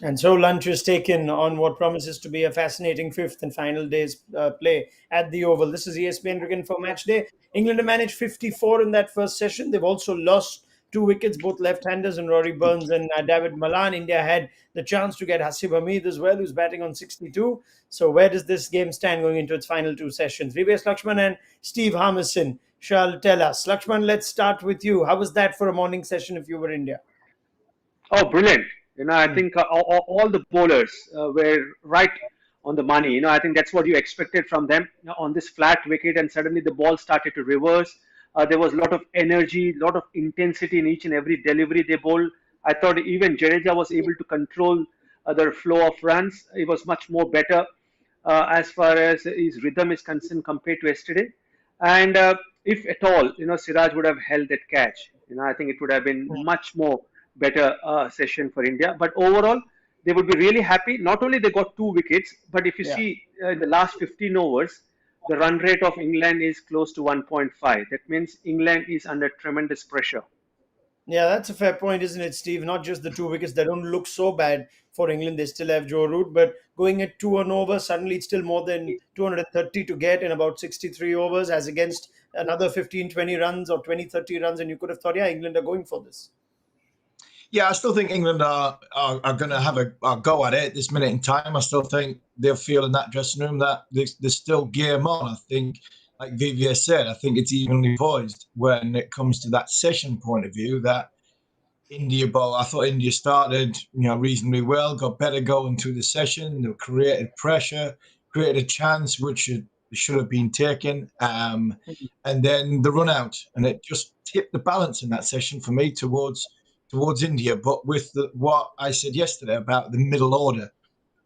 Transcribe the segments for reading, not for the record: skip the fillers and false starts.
And so lunch is taken on what promises to be a fascinating fifth and final day's play at the Oval. This is ESPN Cricket for Match Day. England have managed 54 in that first session. They've also lost two wickets, both left-handers, and Rory Burns and David Malan. India had the chance to get Hasib Hamid as well, who's batting on 62. So where does this game stand going into its final two sessions? VVS Laxman and Steve Harmison shall tell us. Laxman, let's start with you. How was that for a morning session if you were India? Oh, brilliant. I Hmm. think all the bowlers were right on the money. I think that's what you expected from them on this flat wicket, and suddenly the ball started to reverse. There was a lot of energy, a lot of intensity in each and every delivery they bowled. I thought even Jadeja was able to control the flow of runs. It was much more better as far as his rhythm is concerned compared to yesterday. And if at all, Siraj would have held that catch. I think it would have been much more better session for India. But overall, they would be really happy. Not only they got two wickets, but if you Yeah. see in the last 15 overs, the run rate of England is close to 1.5. That means England is under tremendous pressure. Yeah, that's a fair point, isn't it, Steve? Not just the two wickets, they don't look so bad for England. They still have Joe Root, but going at two and over, suddenly it's still more than 230 to get in about 63 overs, as against another 15, 20 runs or 20, 30 runs. And you could have thought, yeah, England are going for this. Yeah, I still think England are going to have a go at it at this minute in time. I still think they'll feel in that dressing room that there's still game on. I think, like VVS said, I think it's evenly poised when it comes to that session point of view. That India ball, I thought India started, reasonably well, got better going through the session. They created pressure, created a chance which should have been taken, and then the run out, and it just tipped the balance in that session for me towards India. But with what I said yesterday about the middle order,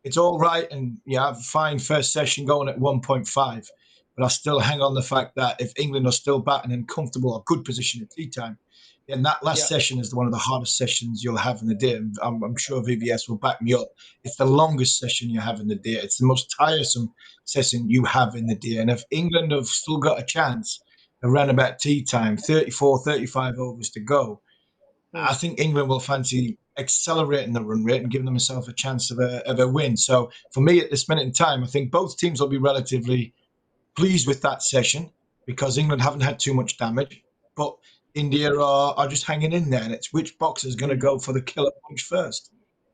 it's all right, and yeah, have a fine first session going at 1.5. But I still hang on the fact that if England are still batting in comfortable or good position at tea time, then that last Yeah. session is one of the hardest sessions you'll have in the day. I'm sure VBS will back me up. It's the longest session you have in the day. It's the most tiresome session you have in the day. And if England have still got a chance around about tea time, 34, 35 overs to go, Hmm. I think England will fancy accelerating the run rate and giving themselves a chance of a win. So for me, at this minute in time, I think both teams will be relatively pleased with that session because England haven't had too much damage, but India are just hanging in there, and it's which box is going to Hmm. go for the killer punch first.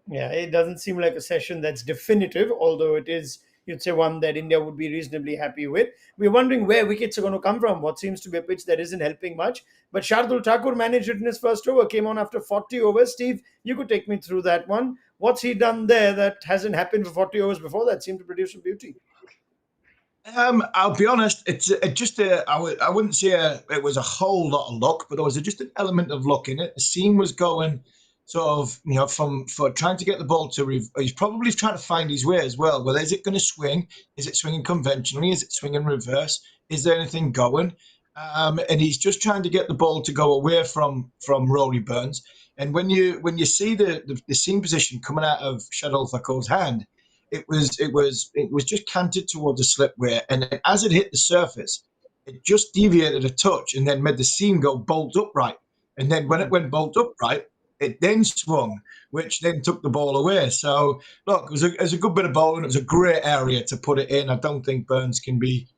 Yeah, it doesn't seem like a session that's definitive, although it is, you'd say, one that India would be reasonably happy with. We're wondering where wickets are going to come from. What seems to be a pitch that isn't helping much. But Shardul Thakur managed it in his first over, came on after 40 overs. Steve, you could take me through that one. What's he done there that hasn't happened for 40 overs before that seemed to produce some beauty? I'll be honest. It's just I wouldn't say it was a whole lot of luck, but there was just an element of luck in it. The scene was going sort of, from for trying to get the ball to. He's probably trying to find his way as well. Well, is it going to swing? Is it swinging conventionally? Is it swinging reverse? Is there anything going? And he's just trying to get the ball to go away from Rory Burns. And when you see the seam position coming out of Shadol Thakur's hand, it was just canted towards the slipway, and as it hit the surface, it just deviated a touch and then made the seam go bolt upright. And then when it went bolt upright, it then swung, which then took the ball away. So look, it was a good bit of bowling. It was a great area to put it in. I don't think Burns can be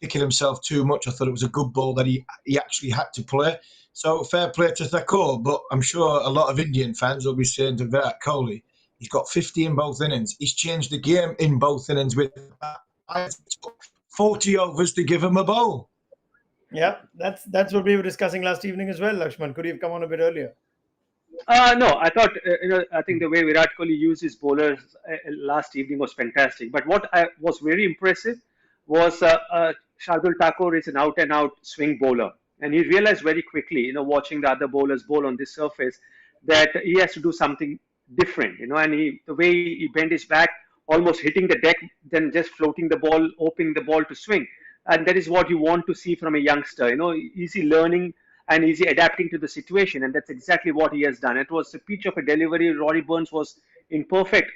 kicking himself too much. I thought it was a good ball that he actually had to play. So fair play to Thakur, but I'm sure a lot of Indian fans will be saying to Virat Kohli, he's got 50 in both innings. He's changed the game in both innings with that. It took 40 overs to give him a bowl. Yeah, that's what we were discussing last evening as well, Lakshman. Could he have come on a bit earlier? No, I thought I think the way Virat Kohli used his bowlers last evening was fantastic. But what was very impressive was Shardul Thakur is an out and out swing bowler, and he realized very quickly, watching the other bowlers bowl on this surface, that he has to do something different, and the way he bent his back, almost hitting the deck, then just floating the ball, opening the ball to swing, and that is what you want to see from a youngster, easy learning and easy adapting to the situation. And that's exactly what he has done. It was a pitch of a delivery. Rory Burns was in perfect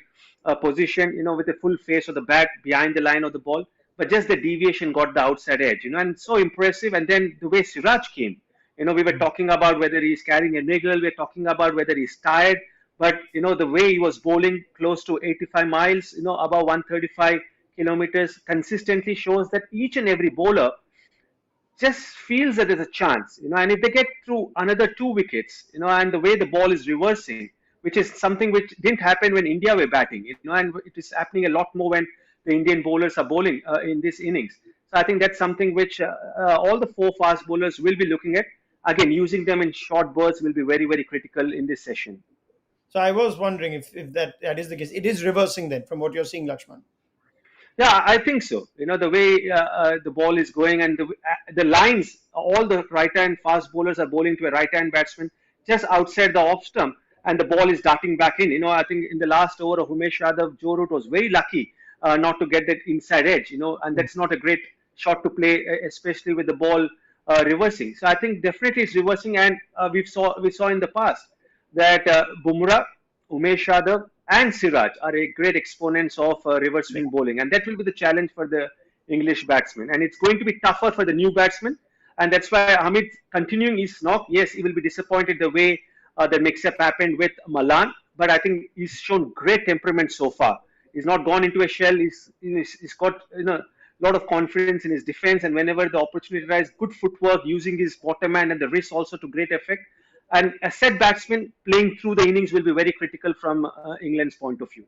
position, with the full face of the bat behind the line of the ball. But just the deviation got the outside edge, and so impressive. And then the way Siraj came, we were talking about whether he's carrying a niggle, we're talking about whether he's tired. but the way he was bowling close to 85 miles, above 135 kilometers, consistently shows that each and every bowler just feels that there's a chance, and if they get through another 2 wickets, and the way the ball is reversing, which is something which didn't happen when India were batting, and it is happening a lot more when the Indian bowlers are bowling in this innings. So I think that's something which all the four fast bowlers will be looking at. Again, using them in short bursts will be very, very critical in this session. So I was wondering if that is the case. It is reversing then from what you're seeing, Lakshman. Yeah, I think so. The way the ball is going and the lines, all the right-hand fast bowlers are bowling to a right-hand batsman just outside the off stump, and the ball is darting back in. I think in the last over of Umesh Yadav, Joe Root was very lucky not to get that inside edge. And that's not a great shot to play, especially with the ball reversing. So I think definitely it's reversing, and we saw in the past that Bumrah, Umesh Yadav, and Siraj are a great exponents of reverse swing bowling, and that will be the challenge for the English batsmen. And it's going to be tougher for the new batsmen, and that's why Hamid continuing his knock. Yes, he will be disappointed the way the mix-up happened with Malan, but I think he's shown great temperament so far. He's not gone into a shell. He's got a lot of confidence in his defense, and whenever the opportunity arises, good footwork, using his bottom hand and the wrist also to great effect. And a set batsman playing through the innings will be very critical from England's point of view.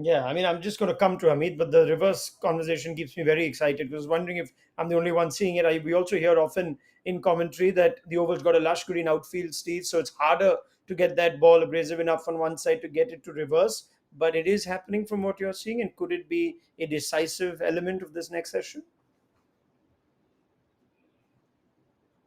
Yeah, I mean, I'm just going to come to Hamid, but the reverse conversation keeps me very excited because I was wondering if I'm the only one seeing it. We also hear often in commentary that the Oval's got a lush green outfield, Steve, so it's harder to get that ball abrasive enough on one side to get it to reverse. But it is happening from what you're seeing, and could it be a decisive element of this next session?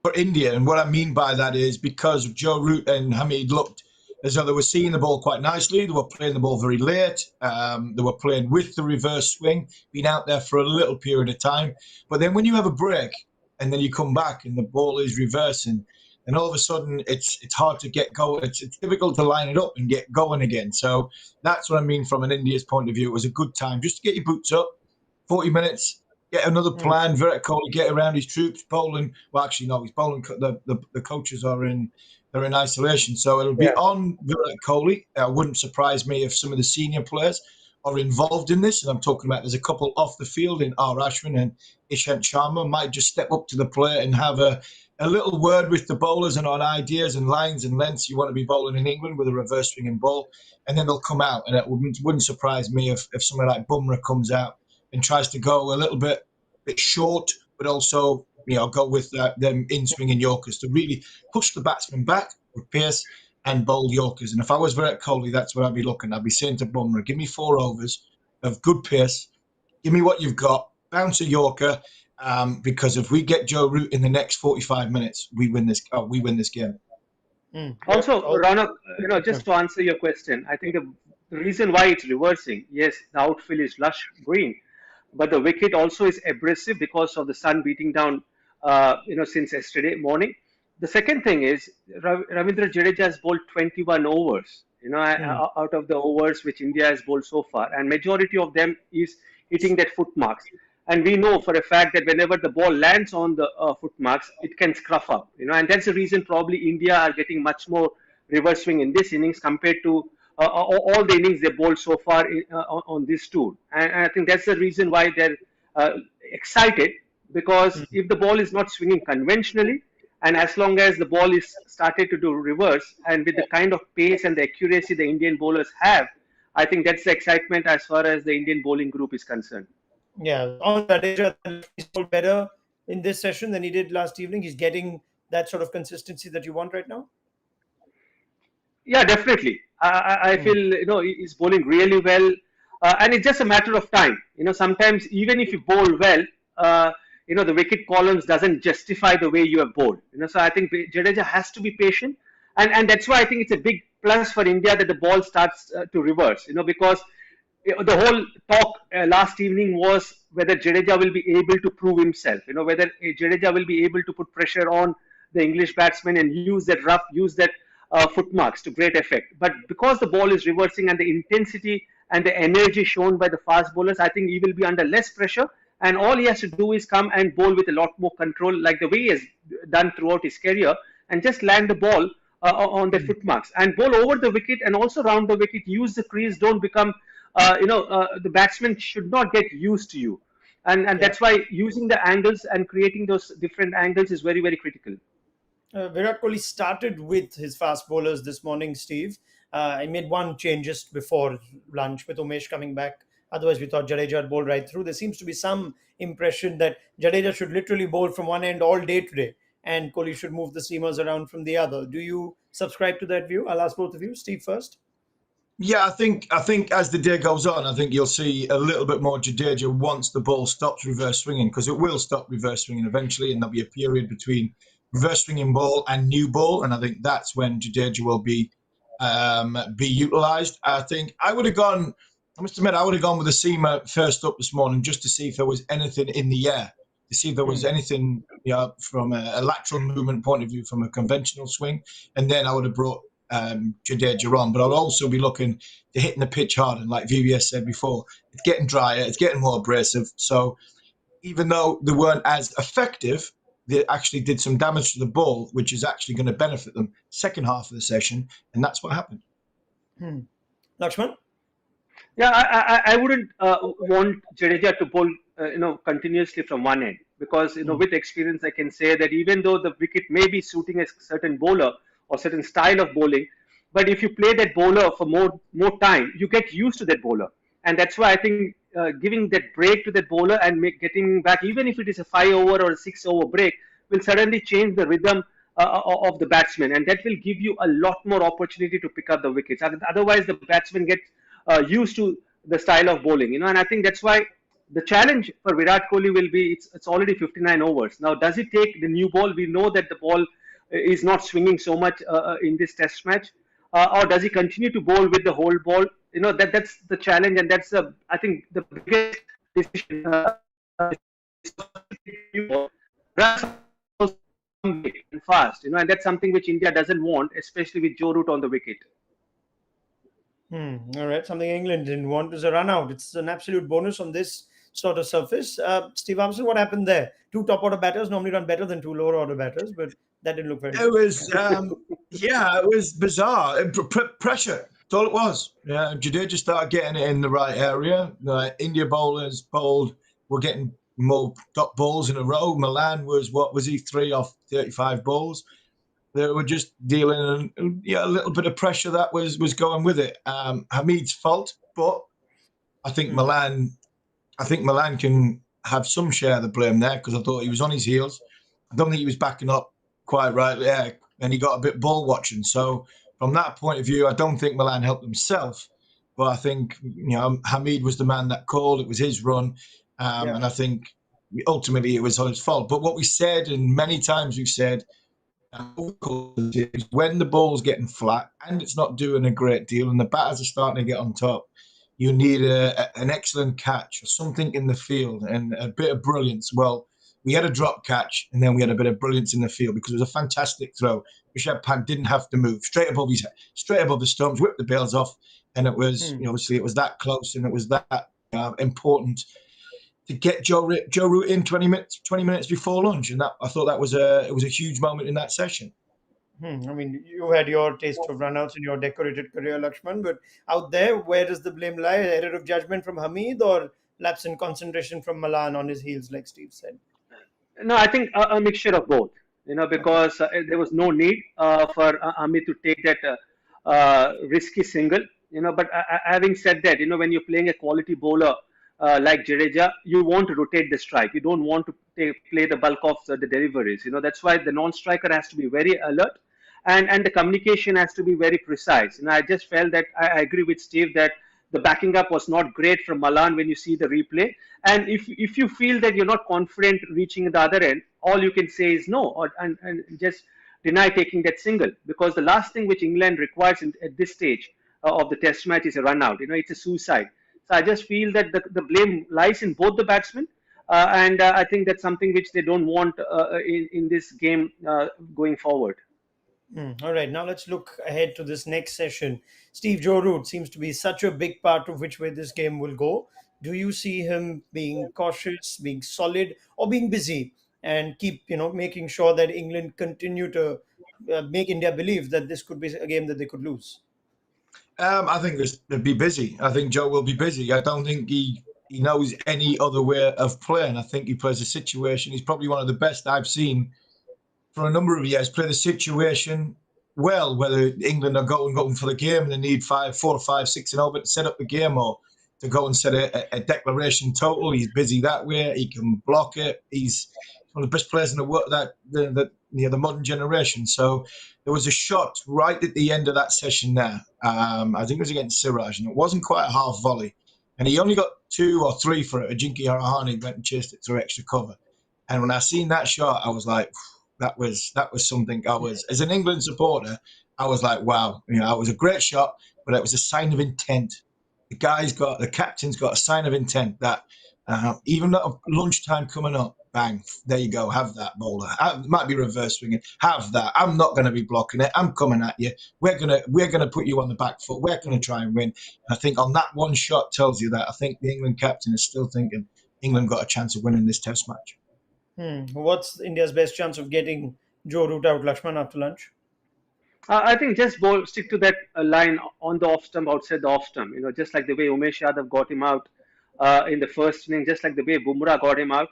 For India, and what I mean by that is because Joe Root and Hamid looked as though they were seeing the ball quite nicely. They were playing the ball very late. They were playing with the reverse swing, been out there for a little period of time. But then when you have a break and then you come back and the ball is reversing, and all of a sudden it's hard to get going. It's difficult to line it up and get going again. So that's what I mean from an India's point of view. It was a good time just to get your boots up, 40 minutes, get another plan. Virat Kohli get around his troops, bowling. Well, actually, no, he's bowling. The coaches are in isolation, so it'll be on Virat Kohli. It wouldn't surprise me if some of the senior players are involved in this. And I'm talking about there's a couple off the field in R. Ashwin and Ishant Sharma might just step up to the plate and have a little word with the bowlers and on ideas and lines and lengths you want to be bowling in England with a reverse swinging ball, and then they'll come out. And it wouldn't surprise me if someone like Bumrah comes out and tries to go a little bit short, but also go with them in swinging Yorkers to really push the batsman back with pace and bowl Yorkers. And if I was Virat Kohli, that's what I'd be looking. I'd be saying to Bumrah, give me 4 overs of good pace, give me what you've got, bounce a Yorker, because if we get Joe Root in the next 45 minutes, we win this game. Also, Ronak, just to answer your question, I think the reason why it's reversing, yes, the outfield is lush green, but the wicket also is abrasive because of the sun beating down, since yesterday morning. The second thing is Ravindra Jadeja has bowled 21 overs, out of the overs which India has bowled so far, and majority of them is hitting that foot marks. And we know for a fact that whenever the ball lands on the foot marks, it can scruff up, and that's the reason probably India are getting much more reverse swing in this innings compared to all the innings they bowled so far on this tour. And I think that's the reason why they're excited, because if the ball is not swinging conventionally, and as long as the ball is started to do reverse, and with the kind of pace and the accuracy the Indian bowlers have, I think that's the excitement as far as the Indian bowling group is concerned. Yeah, on Jadeja, he's bowled better in this session than he did last evening. He's getting that sort of consistency that you want right now. Yeah, definitely. I feel he's bowling really well, and it's just a matter of time. Sometimes even if you bowl well, the wicket columns doesn't justify the way you have bowled. So I think Jadeja has to be patient, and that's why I think it's a big plus for India that the ball starts to reverse. Because the whole talk last evening was whether Jadeja will be able to prove himself. Whether Jadeja will be able to put pressure on the English batsmen and use that foot marks to great effect. But because the ball is reversing and the intensity and the energy shown by the fast bowlers, I think he will be under less pressure. And all he has to do is come and bowl with a lot more control, like the way he has done throughout his career, and just land the ball on their footmarks and bowl over the wicket and also round the wicket. Use the crease. Don't become, the batsman should not get used to you, and Yeah. that's why using the angles and creating those different angles is very very critical. Virat Kohli started with his fast bowlers this morning, Steve. I made one change just before lunch with Umesh coming back. Otherwise, we thought Jadeja would bowl right through. There seems to be some impression that Jadeja should literally bowl from one end all day today, and Kohli should move the seamers around from the other. Do you subscribe to that view? I'll ask both of you. Steve first. Yeah, I think as the day goes on, I think you'll see a little bit more Jadeja once the ball stops reverse swinging, because it will stop reverse swinging eventually, and there'll be a period between reverse swinging ball and new ball, and I think that's when Jadeja will be utilised. I think I would have gone. I must admit, I would have gone with the seamer first up this morning just to see if there was anything in the air, to see if there was Hmm. anything, from a lateral movement point of view, from a conventional swing, and then I would have brought Jadeja on. But I'll also be looking to hitting the pitch hard. And like VVS said before, it's getting drier, it's getting more abrasive. So even though they weren't as effective, they actually did some damage to the ball, which is actually going to benefit them second half of the session. And that's what happened. Hmm. Lakshman? Yeah, I wouldn't want Jadeja to bowl, continuously from one end because Hmm. with experience I can say that even though the wicket may be suiting a certain bowler or certain style of bowling, but if you play that bowler for more time, you get used to that bowler, and that's why I think giving that break to that bowler and getting back, even if it is a 5 over or a 6 over break, will suddenly change the rhythm of the batsman, and that will give you a lot more opportunity to pick up the wickets. Otherwise, the batsman gets used to the style of bowling, and I think that's why the challenge for Virat Kohli will be it's already 59 overs. Now, does he take the new ball? We know that the ball is not swinging so much in this test match, or does he continue to bowl with the whole ball? That's the challenge, and that's I think the biggest decision. And fast, and that's something which India doesn't want, especially with Joe Root on the wicket. Hmm. All right. Something England didn't want was a run out. It's an absolute bonus on this sort of surface. Steve Armstrong, what happened there? Two top order batters normally run better than two lower order batters, but that didn't look very It good. was, yeah, it was bizarre. Pressure. That's all it was. Yeah, Jadeja started getting it in the right area. India bowlers bowled were getting more dot balls in a row. Milan was, what was he, 3 off 35 balls. They were just dealing, a little bit of pressure that was going with it. Hamid's fault, but I think Hmm. Milan I think Milan can have some share of the blame there, because I thought he was on his heels. I don't think he was backing up quite right there, and he got a bit ball watching. So from that point of view, I don't think Milan helped himself, but I think Hamid was the man that called. It was his run, Yeah. and I think ultimately it was on his fault. But what we said, and many times we've said, is when the ball's getting flat and it's not doing a great deal, and the batters are starting to get on top, you need an excellent catch or something in the field and a bit of brilliance. Well, we had a drop catch, and then we had a bit of brilliance in the field because it was a fantastic throw. Rishabh Pant didn't have to move, straight above his head, straight above the stumps, whipped the bails off, and it was, Hmm. obviously it was that close, and it was that important to get Joe Root in 20 minutes before lunch, and that I thought that was a huge moment in that session. Hmm. I mean, you had your taste of runouts in your decorated career, Lakshman, but out there, where does the blame lie? Error of judgment from Hamid or lapse in concentration from Malan on his heels, like Steve said? No, I think a mixture of both. Okay. Because there was no need for Amit to take that risky single. But having said that, when you're playing a quality bowler like Jadeja, you want to rotate the strike. You don't want to play the bulk of the deliveries. That's why the non-striker has to be very alert, and the communication has to be very precise. I just felt that I agree with Steve that the backing up was not great from Malan when you see the replay. And if you feel that you're not confident reaching the other end, all you can say is no, and just deny taking that single, because the last thing which England requires at this stage of the test match is a run out. It's a suicide. So I just feel that the blame lies in both the batsmen. And I think that's something which they don't want in this game going forward. All right, now let's look ahead to this next session. Steve, Joe Root seems to be such a big part of which way this game will go. Do you see him being cautious, being solid, or being busy and keep, making sure that England continue to make India believe that this could be a game that they could lose? I think they'd be busy. I think Joe will be busy. I don't think he knows any other way of playing. I think he plays a situation. He's probably one of the best I've seen for a number of years. Play the situation well, whether England are going for the game and they need 4 or 5, 6 and over to set up the game, or to go and set a declaration total. He's busy that way. He can block it. He's one of the best players in the world, the modern generation. So there was a shot right at the end of that session there. I think it was against Siraj, and it wasn't quite a half volley. And he only got 2 or 3 for it. Ajinki Harahani went and chased it through extra cover. And when I seen that shot, I was like, that was something. As an England supporter, I was like, wow, it was a great shot, but it was a sign of intent. The captain's got a sign of intent that even at lunchtime coming up, bang, there you go, have that bowler. It might be reverse swinging, have that. I'm not going to be blocking it. I'm coming at you. We're gonna put you on the back foot. We're going to try and win. And I think on that one shot tells you that I think the England captain is still thinking England got a chance of winning this Test match. What's India's best chance of getting Joe Root out, Lakshman, after lunch? I think just stick to that line on the off stump, outside the off stump. Just like the way Umesh Yadav got him out in the first inning, just like the way Bumrah got him out,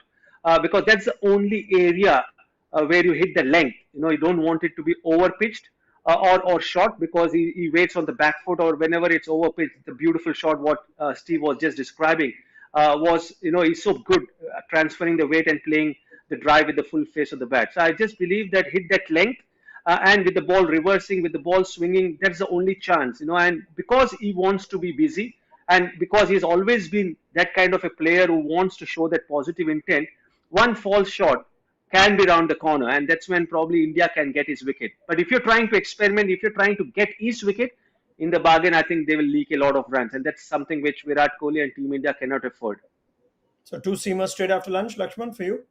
because that's the only area where you hit the length. You don't want it to be over pitched or short, because he waits on the back foot, or whenever it's over pitched. The beautiful shot what Steve was just describing was, he's so good transferring the weight and playing the drive with the full face of the bat. So I just believe that hit that length. And with the ball reversing, with the ball swinging, that's the only chance, And because he wants to be busy, and because he's always been that kind of a player who wants to show that positive intent, one false shot can be round the corner, and that's when probably India can get his wicket. But if you're trying to experiment, if you're trying to get his wicket, in the bargain, I think they will leak a lot of runs, and that's something which Virat Kohli and Team India cannot afford. So 2 seamers straight after lunch, Lakshman, for you?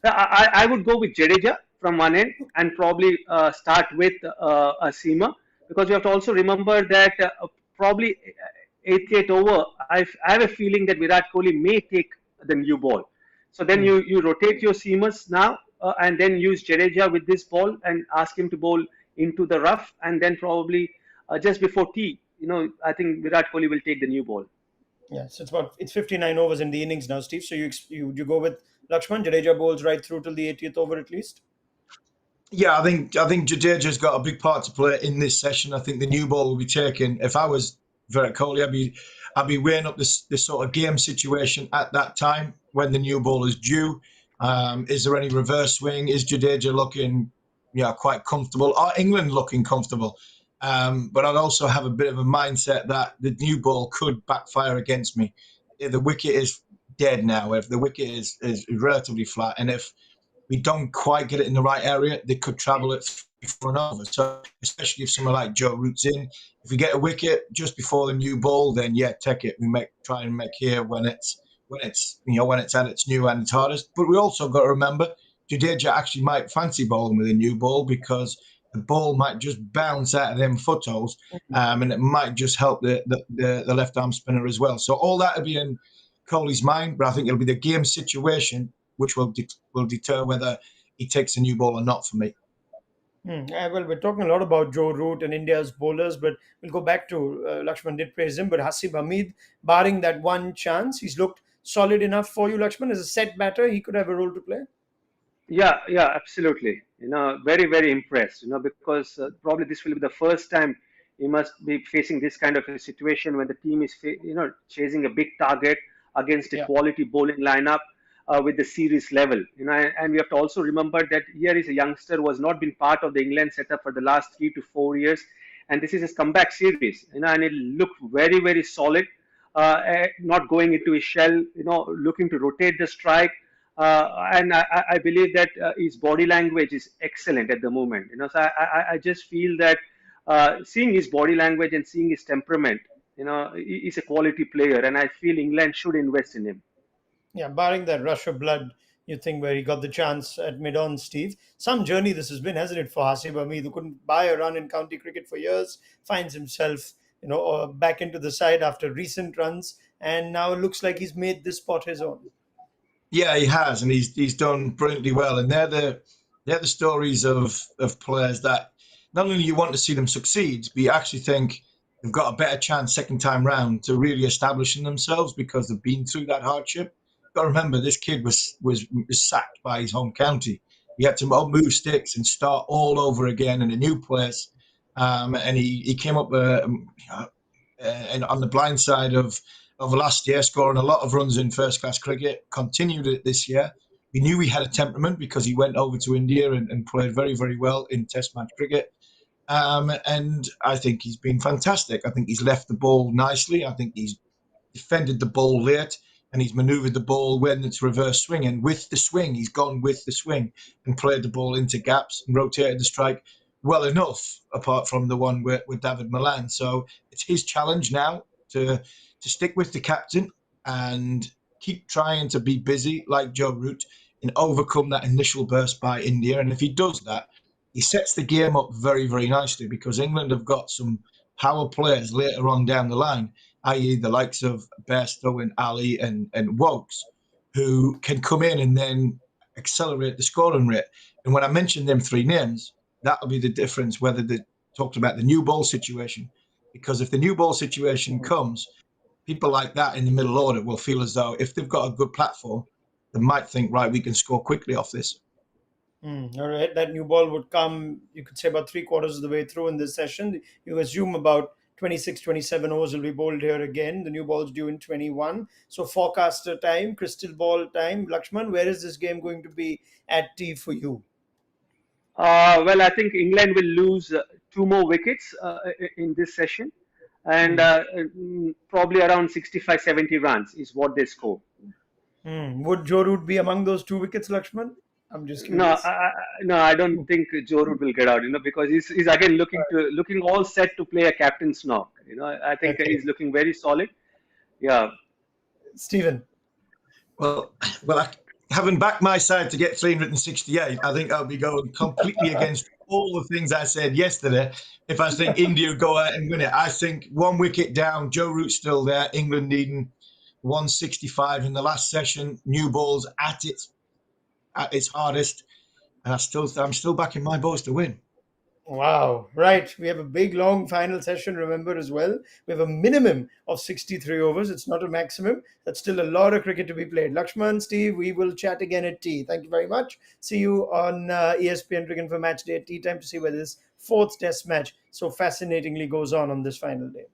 I would go with Jadeja from one end, and probably start with a seamer, because you have to also remember that probably 88th over, I have a feeling that Virat Kohli may take the new ball. So then you rotate your seamers now, and then use Jadeja with this ball and ask him to bowl into the rough, and then probably just before tea, I think Virat Kohli will take the new ball. Yeah, so it's 59 overs in the innings now, Steve. So you go with Lakshman. Jadeja bowls right through till the 80th over at least. Yeah, I think Jadeja's got a big part to play in this session. I think the new ball will be taken. If I was Virat Kohli, I'd be weighing up this sort of game situation at that time when the new ball is due. Is there any reverse swing? Is Jadeja looking quite comfortable? Are England looking comfortable? But I'd also have a bit of a mindset that the new ball could backfire against me. If the wicket is dead now, if the wicket is relatively flat, and if we don't quite get it in the right area, they could travel it for an over. So especially if someone like Joe Root's in, if we get a wicket just before the new ball, then yeah, take it. We try and make here when it's at its new and its hardest. But we also got to remember Jadeja actually might fancy bowling with a new ball, because the ball might just bounce out of them foothills, and it might just help the left arm spinner as well. So all that will be in Kohli's mind, but I think it'll be the game situation which will deter whether he takes a new ball or not for me. Well, we're talking a lot about Joe Root and India's bowlers, but we'll go back to Lakshman did praise him, but Hasib Hamid, barring that one chance, he's looked solid enough for you, Lakshman. As a set batter, he could have a role to play. Yeah, absolutely. Very, very impressed. Because probably this will be the first time he must be facing this kind of a situation when the team is, chasing a big target against a quality bowling lineup with the series level. And we have to also remember that here is a youngster who has not been part of the England setup for the last 3 to 4 years, and this is his comeback series. And it looked very, very solid. Not going into his shell. Looking to rotate the strike. And I believe that his body language is excellent at the moment. So I just feel that seeing his body language and seeing his temperament, he's a quality player, and I feel England should invest in him. Yeah, barring that rush of blood, you think, where he got the chance at mid-on, Steve. Some journey this has been, hasn't it, for Hasib Hamid, who couldn't buy a run in county cricket for years, finds himself, back into the side after recent runs, and now it looks like he's made this spot his own. Yeah, he has, and he's done brilliantly well. And they're they're the stories of players that not only you want to see them succeed, but you actually think they've got a better chance second time round to really establishing themselves because they've been through that hardship. Got to remember, this kid was sacked by his home county. He had to move sticks and start all over again in a new place. And he came up and on the blind side of last year, scoring a lot of runs in first class cricket. Continued it this year. We knew he had a temperament because he went over to India and played very, very well in Test match cricket. And I think he's been fantastic. I think he's left the ball nicely. I think he's defended the ball late and he's manoeuvred the ball when it's reverse swing. And with the swing, he's gone with the swing and played the ball into gaps and rotated the strike well enough, apart from the one with David Milan. So it's his challenge now to stick with the captain and keep trying to be busy like Joe Root and overcome that initial burst by India. And if he does that, he sets the game up very, very nicely because England have got some power players later on down the line, i.e. the likes of Bairstow and Ali and Wokes, who can come in and then accelerate the scoring rate. And when I mentioned them three names, that'll be the difference whether they talked about the new ball situation. Because if the new ball situation comes, people like that in the middle order will feel as though if they've got a good platform, they might think, right, we can score quickly off this. All right, that new ball would come, you could say, about three quarters of the way through in this session. You assume about 26, 27 overs will be bowled here again. The new ball's due in 21. So forecaster time, crystal ball time. Lakshman, where is this game going to be at tea for you? Well, I think England will lose two more wickets in this session, and probably around 65, 70 runs is what they score. Would Joe Root be among those two wickets, Lakshman? I'm just No, curious. no, I don't think Joe Root will get out. Because he's again looking all set to play a captain's knock. I think Okay. he's looking very solid. Yeah. Stephen. Well, having backed my side to get 368, I think I'll be going completely against all the things I said yesterday. If I think India go out and win it, I think one wicket down, Joe Root's still there. England needing 165 in the last session. New balls at its hardest, and I'm still backing my boys to win. Wow. Right. We have a big, long final session, remember, as well. We have a minimum of 63 overs. It's not a maximum. That's still a lot of cricket to be played. Lakshman, Steve, we will chat again at tea. Thank you very much. See you on ESPN Cricket for Match Day at tea time to see where this fourth test match so fascinatingly goes on this final day.